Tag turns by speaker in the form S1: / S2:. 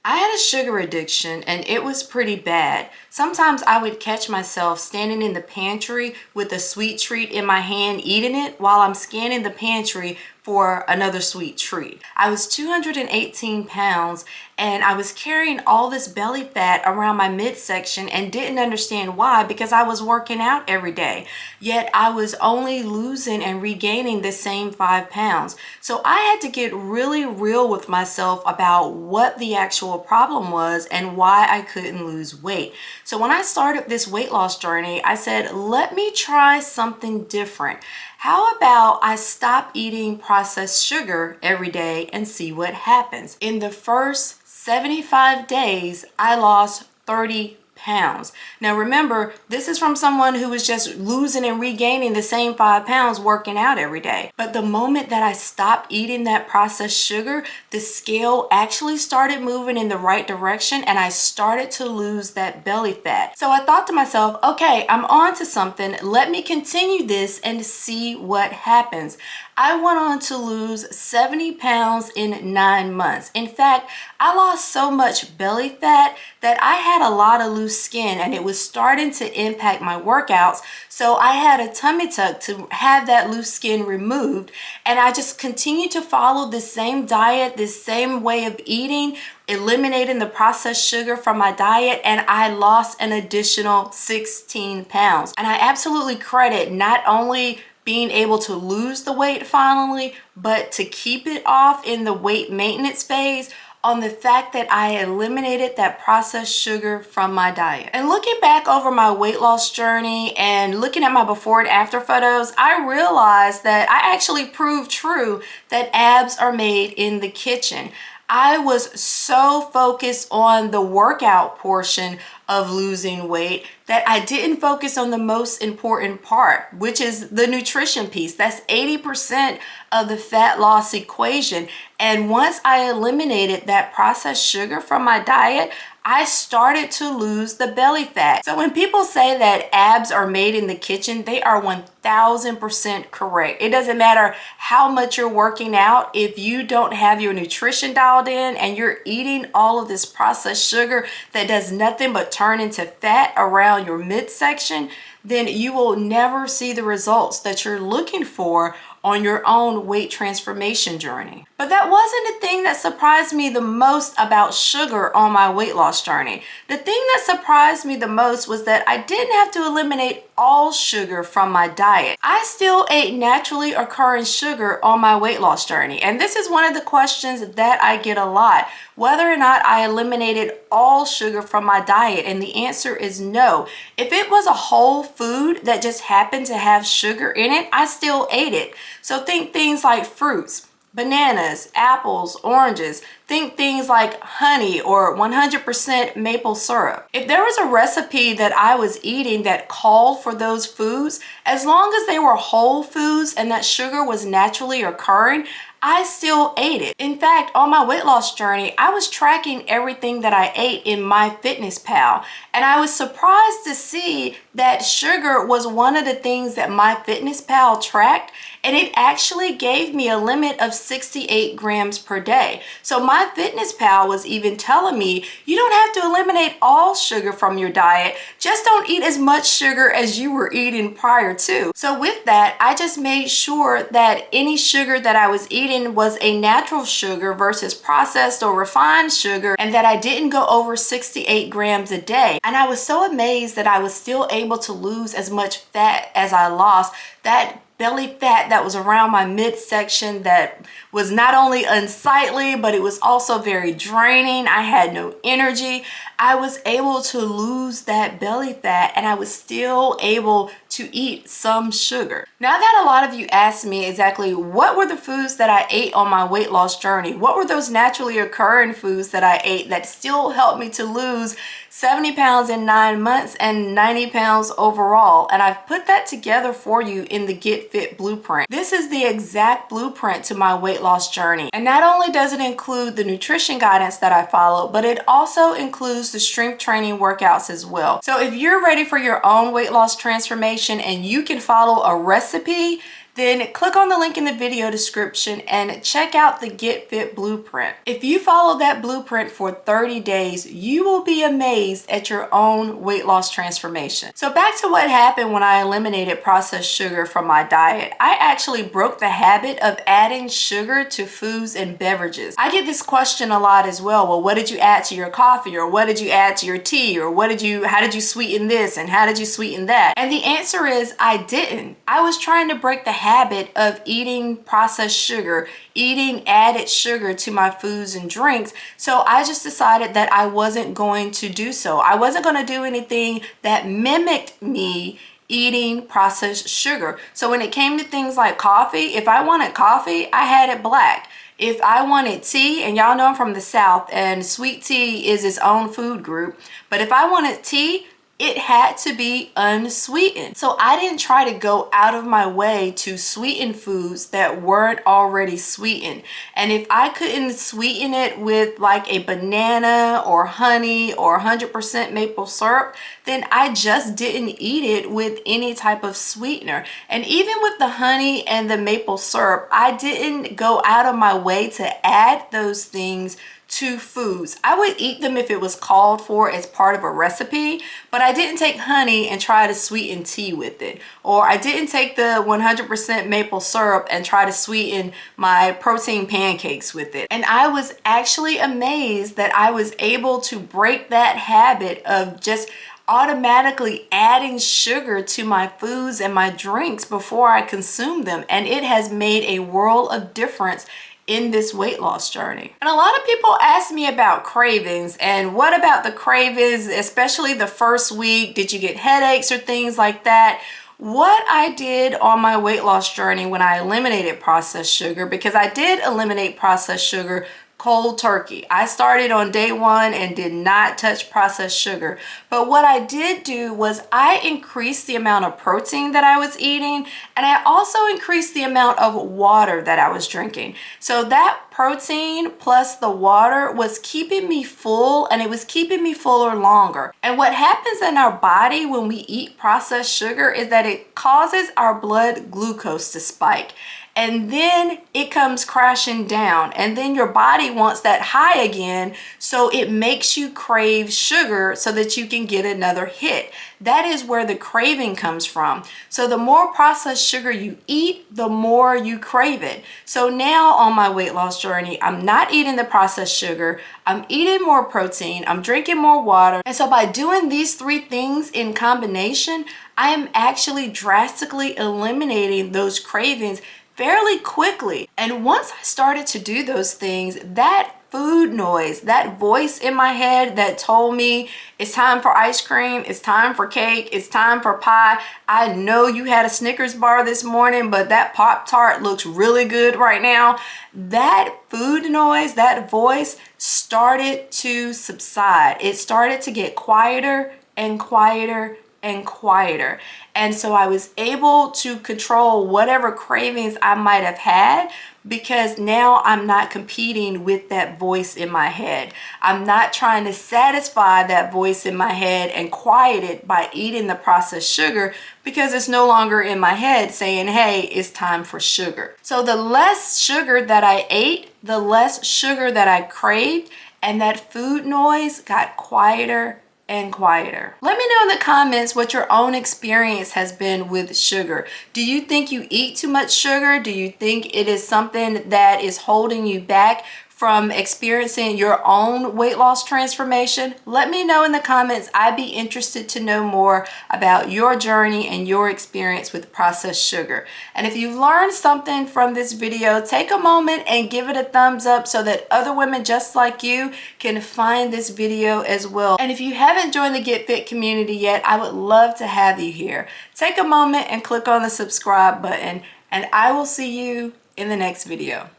S1: I had a sugar addiction and it was pretty bad. Sometimes I would catch myself standing in the pantry with a sweet treat in my hand, eating it while I'm scanning the pantry for another sweet treat. I was 218 pounds and I was carrying all this belly fat around my midsection and didn't understand why, because I was working out every day. Yet I was only losing and regaining the same 5 pounds. So I had to get really real with myself about what the actual problem was and why I couldn't lose weight. So when I started this weight loss journey, I said, let me try something different. How about I stop eating processed sugar every day and see what happens? In the first 75 days, I lost 30 pounds. Now remember, this is from someone who was just losing and regaining the same 5 pounds working out every day. But the moment that I stopped eating that processed sugar, the scale actually started moving in the right direction and I started to lose that belly fat. So I thought to myself, okay, I'm on to something. Let me continue this and see what happens. I went on to lose 70 pounds in 9 months. In fact, I lost so much belly fat that I had a lot of loose skin and it was starting to impact my workouts. So I had a tummy tuck to have that loose skin removed. And I just continued to follow this same diet, this same way of eating, eliminating the processed sugar from my diet, and I lost an additional 16 pounds. And I absolutely credit not only being able to lose the weight finally, but to keep it off in the weight maintenance phase on the fact that I eliminated that processed sugar from my diet. And looking back over my weight loss journey and looking at my before and after photos, I realized that I actually proved true that abs are made in the kitchen. I was so focused on the workout portion of losing weight that I didn't focus on the most important part, which is the nutrition piece. That's 80% of the fat loss equation. And once I eliminated that processed sugar from my diet, I started to lose the belly fat. So when people say that abs are made in the kitchen, they are 1000% correct. It doesn't matter how much you're working out. If you don't have your nutrition dialed in and you're eating all of this processed sugar that does nothing but turn into fat around your midsection, then you will never see the results that you're looking for on your own weight transformation journey. But that wasn't the thing that surprised me the most about sugar on my weight loss journey. The thing that surprised me the most was that I didn't have to eliminate all sugar from my diet. I still ate naturally occurring sugar on my weight loss journey. And this is one of the questions that I get a lot, whether or not I eliminated all sugar from my diet. And the answer is no. If it was a whole food that just happened to have sugar in it, I still ate it. So think things like fruits, bananas, apples, oranges. Think things like honey or 100% maple syrup. If there was a recipe that I was eating that called for those foods, as long as they were whole foods and that sugar was naturally occurring, I still ate it. In fact, on my weight loss journey, I was tracking everything that I ate in MyFitnessPal, and I was surprised to see that sugar was one of the things that MyFitnessPal tracked, and it actually gave me a limit of 68 grams per day. So MyFitnessPal was even telling me, you don't have to eliminate all sugar from your diet, just don't eat as much sugar as you were eating prior to. So with that, I just made sure that any sugar that I was eating was a natural sugar versus processed or refined sugar, and that I didn't go over 68 grams a day. And I was so amazed that I was still able to lose as much fat as I lost. That belly fat that was around my midsection that was not only unsightly, but it was also very draining. I had no energy. I was able to lose that belly fat and I was still able to eat some sugar. Now that a lot of you asked me exactly what were the foods that I ate on my weight loss journey, what were those naturally occurring foods that I ate that still helped me to lose 70 pounds in 9 months and 90 pounds overall, and I've put that together for you in the Get Fit Blueprint. This is the exact blueprint to my weight loss journey, and not only does it include the nutrition guidance that I follow, but it also includes the strength training workouts as well. So if you're ready for your own weight loss transformation and you can follow a recipe, then click on the link in the video description and check out the Get Fit Blueprint. If you follow that blueprint for 30 days, you will be amazed at your own weight loss transformation. So back to what happened when I eliminated processed sugar from my diet. I actually broke the habit of adding sugar to foods and beverages. I get this question a lot as well. Well, what did you add to your coffee, or what did you add to your tea, or how did you sweeten this and how did you sweeten that? And the answer is I didn't. I was trying to break the habit of eating processed sugar, eating added sugar to my foods and drinks. So I just decided that I wasn't going to do so. I wasn't going to do anything that mimicked me eating processed sugar. So when it came to things like coffee, if I wanted coffee, I had it black. If I wanted tea, and y'all know I'm from the South and sweet tea is its own food group, but if I wanted tea, it had to be unsweetened. So I didn't try to go out of my way to sweeten foods that weren't already sweetened. And if I couldn't sweeten it with like a banana or honey or 100% maple syrup, then I just didn't eat it with any type of sweetener. And even with the honey and the maple syrup, I didn't go out of my way to add those things to foods. I would eat them if it was called for as part of a recipe, but I didn't take honey and try to sweeten tea with it. Or I didn't take the 100% maple syrup and try to sweeten my protein pancakes with it. And I was actually amazed that I was able to break that habit of just automatically adding sugar to my foods and my drinks before I consume them. And it has made a world of difference in this weight loss journey. And a lot of people ask me about cravings, and what about the cravings, especially the first week? Did you get headaches or things like that? What I did on my weight loss journey when I eliminated processed sugar, because I did eliminate processed sugar cold turkey. I started on day one and did not touch processed sugar. But what I did do was I increased the amount of protein that I was eating, and I also increased the amount of water that I was drinking. So that protein plus the water was keeping me full, and it was keeping me fuller longer. And what happens in our body when we eat processed sugar is that it causes our blood glucose to spike. And then it comes crashing down, and then your body wants that high again, so it makes you crave sugar so that you can get another hit. That is where the craving comes from. So the more processed sugar you eat, the more you crave it. So now on my weight loss journey, I'm not eating the processed sugar, I'm eating more protein, I'm drinking more water. And so by doing these three things in combination, I am actually drastically eliminating those cravings fairly quickly. And once I started to do those things, that food noise, that voice in my head that told me it's time for ice cream, it's time for cake, it's time for pie. I know you had a Snickers bar this morning, but that Pop-Tart looks really good right now. That food noise, that voice started to subside. It started to get quieter and quieter and quieter. And so I was able to control whatever cravings I might have had, because now I'm not competing with that voice in my head. I'm not trying to satisfy that voice in my head and quiet it by eating the processed sugar, because it's no longer in my head saying, hey, it's time for sugar. So the less sugar that I ate, the less sugar that I craved, and that food noise got quieter and quieter. Let me know in the comments what your own experience has been with sugar. Do you think you eat too much sugar? Do you think it is something that is holding you back from experiencing your own weight loss transformation? Let me know in the comments. I'd be interested to know more about your journey and your experience with processed sugar. And if you've learned something from this video, take a moment and give it a thumbs up so that other women just like you can find this video as well. And if you haven't joined the Get Fit community yet, I would love to have you here. Take a moment and click on the subscribe button, and I will see you in the next video.